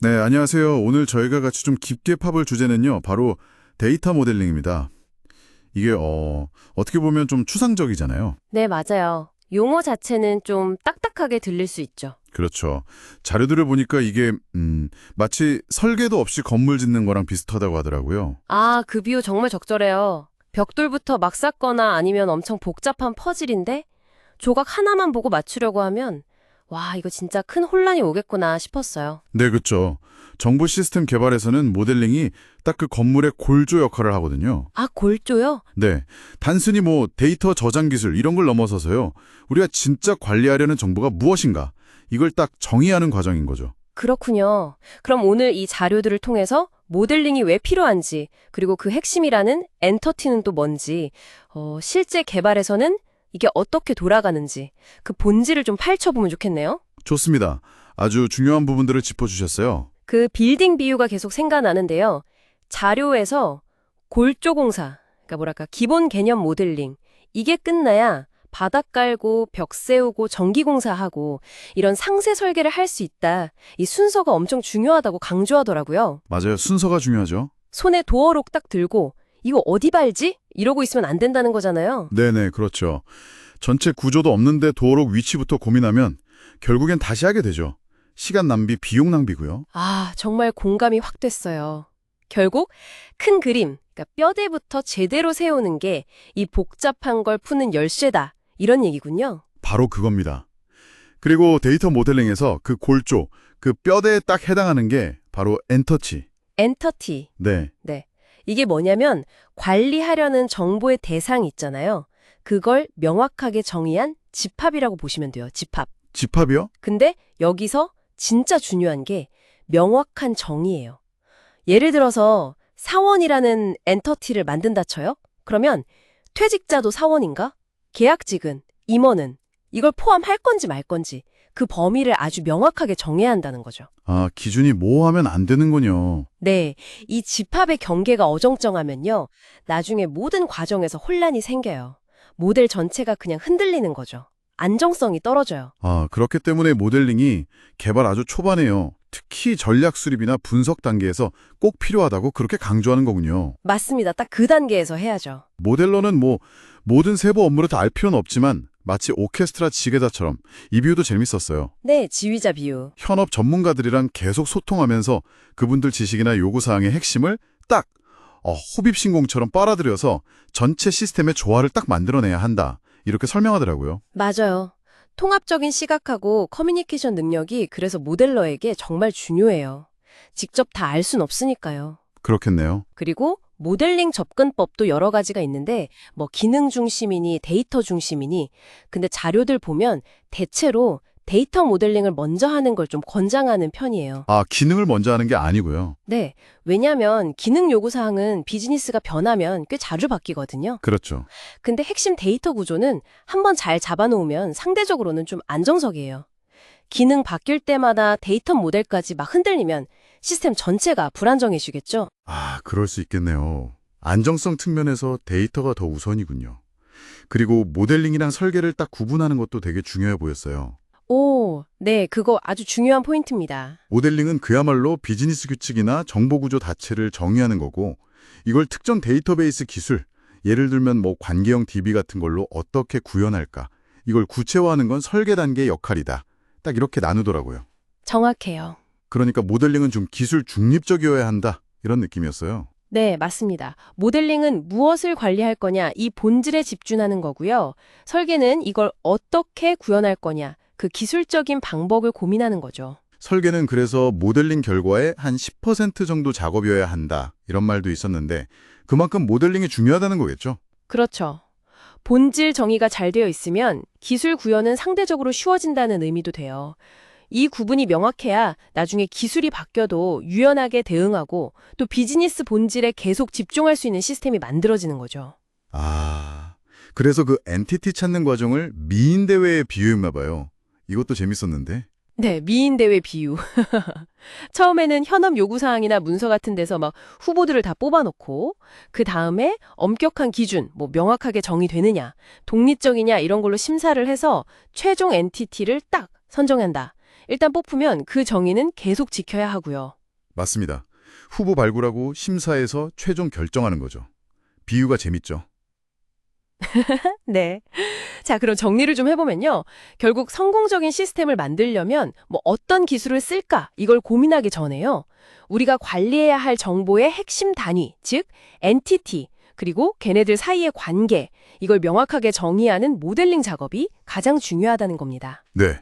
네, 안녕하세요. 오늘 저희가 같이 좀 깊게 파볼 주제는요, 바로 데이터 모델링입니다. 이게, 어떻게 보면 좀 추상적이잖아요. 네, 맞아요. 용어 자체는 좀 딱딱하게 들릴 수 있죠. 그렇죠. 자료들을 보니까 이게, 마치 설계도 없이 건물 짓는 거랑 비슷하다고 하더라고요. 아, 그 비유 정말 적절해요. 벽돌부터 막 쌓거나 아니면 엄청 복잡한 퍼즐인데 조각 하나만 보고 맞추려고 하면 와, 이거 진짜 큰 혼란이 오겠구나 싶었어요. 네, 그렇죠. 정보 시스템 개발에서는 모델링이 딱 그 건물의 골조 역할을 하거든요. 아, 골조요? 네, 단순히 뭐 데이터 저장 기술 이런 걸 넘어서서요, 우리가 진짜 관리하려는 정보가 무엇인가, 이걸 딱 정의하는 과정인 거죠. 그렇군요. 그럼 오늘 이 자료들을 통해서 모델링이 왜 필요한지, 그리고 그 핵심이라는 엔터티는 또 뭔지, 실제 개발에서는 이게 어떻게 돌아가는지, 그 본질을 좀 파헤쳐보면 좋겠네요. 좋습니다. 아주 중요한 부분들을 짚어주셨어요. 그 빌딩 비유가 계속 생각나는데요. 자료에서 골조공사, 그러니까 뭐랄까 기본 개념 모델링, 이게 끝나야 바닥 깔고 벽 세우고 전기공사하고 이런 상세 설계를 할 수 있다. 이 순서가 엄청 중요하다고 강조하더라고요. 맞아요. 순서가 중요하죠. 손에 도어록 딱 들고 이거 어디 발지? 이러고 있으면 안 된다는 거잖아요. 네네, 그렇죠. 전체 구조도 없는데 도어록 위치부터 고민하면 결국엔 다시 하게 되죠. 시간 낭비, 비용 낭비고요. 아, 정말 공감이 확 됐어요. 결국 큰 그림, 그러니까 뼈대부터 제대로 세우는 게 이 복잡한 걸 푸는 열쇠다. 이런 얘기군요. 바로 그겁니다. 그리고 데이터 모델링에서 그 골조, 그 뼈대에 딱 해당하는 게 바로 엔터치. 엔터티. 네. 네. 이게 뭐냐면 관리하려는 정보의 대상이 있잖아요. 그걸 명확하게 정의한 집합이라고 보시면 돼요. 집합. 집합이요? 근데 여기서 진짜 중요한 게 명확한 정의예요. 예를 들어서 사원이라는 엔터티를 만든다 쳐요? 그러면 퇴직자도 사원인가? 계약직은, 임원은 이걸 포함할 건지 말 건지 그 범위를 아주 명확하게 정해야 한다는 거죠. 아, 기준이 모호하면 안 되는군요. 네, 이 집합의 경계가 어정쩡하면요, 나중에 모든 과정에서 혼란이 생겨요. 모델 전체가 그냥 흔들리는 거죠. 안정성이 떨어져요. 아, 그렇기 때문에 모델링이 개발 아주 초반에요. 특히 전략 수립이나 분석 단계에서 꼭 필요하다고 그렇게 강조하는 거군요. 맞습니다. 딱 그 단계에서 해야죠. 모델러는 뭐 모든 세부 업무를 다 알 필요는 없지만 마치 오케스트라 지휘자처럼 이 비유도 재밌었어요. 네, 지휘자 비유. 현업 전문가들이랑 계속 소통하면서 그분들 지식이나 요구사항의 핵심을 딱 호흡신공처럼 빨아들여서 전체 시스템의 조화를 딱 만들어내야 한다. 이렇게 설명하더라고요. 맞아요. 통합적인 시각하고 커뮤니케이션 능력이 그래서 모델러에게 정말 중요해요. 직접 다 알 순 없으니까요. 그렇겠네요. 그리고 모델링 접근법도 여러 가지가 있는데 뭐 기능 중심이니 데이터 중심이니 근데 자료들 보면 대체로 데이터 모델링을 먼저 하는 걸 좀 권장하는 편이에요. 아, 기능을 먼저 하는 게 아니고요. 네, 왜냐하면 기능 요구사항은 비즈니스가 변하면 꽤 자주 바뀌거든요. 그렇죠. 근데 핵심 데이터 구조는 한번 잘 잡아놓으면 상대적으로는 좀 안정적이에요. 기능 바뀔 때마다 데이터 모델까지 막 흔들리면 시스템 전체가 불안정해지겠죠? 아, 그럴 수 있겠네요. 안정성 측면에서 데이터가 더 우선이군요. 그리고 모델링이랑 설계를 딱 구분하는 것도 되게 중요해 보였어요. 오, 네, 그거 아주 중요한 포인트입니다. 모델링은 그야말로 비즈니스 규칙이나 정보 구조 자체를 정의하는 거고, 이걸 특정 데이터베이스 기술, 예를 들면 뭐 관계형 DB 같은 걸로 어떻게 구현할까, 이걸 구체화하는 건 설계 단계의 역할이다. 딱 이렇게 나누더라고요. 정확해요. 그러니까 모델링은 좀 기술 중립적이어야 한다. 이런 느낌이었어요. 네, 맞습니다. 모델링은 무엇을 관리할 거냐, 이 본질에 집중하는 거고요. 설계는 이걸 어떻게 구현할 거냐, 그 기술적인 방법을 고민하는 거죠. 설계는 그래서 모델링 결과의 한 10% 정도 작업이어야 한다. 이런 말도 있었는데 그만큼 모델링이 중요하다는 거겠죠? 그렇죠. 본질 정의가 잘 되어 있으면 기술 구현은 상대적으로 쉬워진다는 의미도 돼요. 이 구분이 명확해야 나중에 기술이 바뀌어도 유연하게 대응하고 또 비즈니스 본질에 계속 집중할 수 있는 시스템이 만들어지는 거죠. 아, 그래서 그 엔티티 찾는 과정을 미인 대회에 비유했나 봐요. 이것도 재밌었는데. 네, 미인 대회 비유. 처음에는 현업 요구사항이나 문서 같은 데서 막 후보들을 다 뽑아놓고 그 다음에 엄격한 기준, 뭐 명확하게 정의되느냐, 독립적이냐 이런 걸로 심사를 해서 최종 엔티티를 딱 선정한다. 일단 뽑으면 그 정의는 계속 지켜야 하고요. 맞습니다. 후보 발굴하고 심사해서 최종 결정하는 거죠. 비유가 재밌죠? 네. 자, 그럼 정리를 좀 해보면요. 결국 성공적인 시스템을 만들려면 어떤 기술을 쓸까 이걸 고민하기 전에요. 우리가 관리해야 할 정보의 핵심 단위, 즉 엔티티, 그리고 걔네들 사이의 관계, 이걸 명확하게 정의하는 모델링 작업이 가장 중요하다는 겁니다. 네.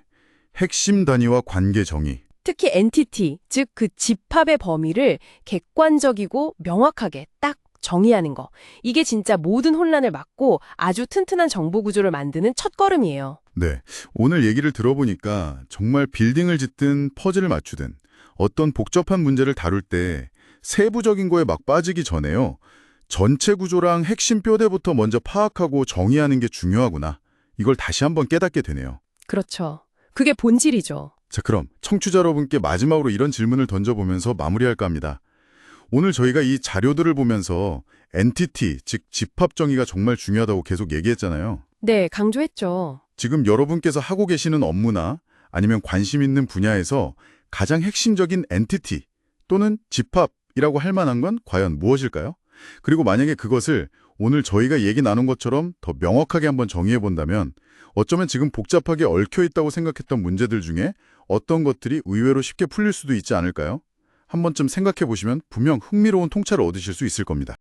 핵심 단위와 관계 정의. 특히 엔티티, 즉 그 집합의 범위를 객관적이고 명확하게 딱 정의하는 거. 이게 진짜 모든 혼란을 막고 아주 튼튼한 정보 구조를 만드는 첫걸음이에요. 네. 오늘 얘기를 들어보니까 정말 빌딩을 짓든 퍼즐을 맞추든 어떤 복잡한 문제를 다룰 때 세부적인 거에 막 빠지기 전에요. 전체 구조랑 핵심 뼈대부터 먼저 파악하고 정의하는 게 중요하구나. 이걸 다시 한번 깨닫게 되네요. 그렇죠. 그게 본질이죠. 자, 그럼 청취자 여러분께 마지막으로 이런 질문을 던져보면서 마무리할까 합니다. 오늘 저희가 이 자료들을 보면서 엔티티, 즉 집합 정의가 정말 중요하다고 계속 얘기했잖아요. 네, 강조했죠. 지금 여러분께서 하고 계시는 업무나 아니면 관심 있는 분야에서 가장 핵심적인 엔티티 또는 집합이라고 할 만한 건 과연 무엇일까요? 그리고 만약에 그것을 오늘 저희가 얘기 나눈 것처럼 더 명확하게 한번 정의해 본다면 어쩌면 지금 복잡하게 얽혀 있다고 생각했던 문제들 중에 어떤 것들이 의외로 쉽게 풀릴 수도 있지 않을까요? 한 번쯤 생각해 보시면 분명 흥미로운 통찰을 얻으실 수 있을 겁니다.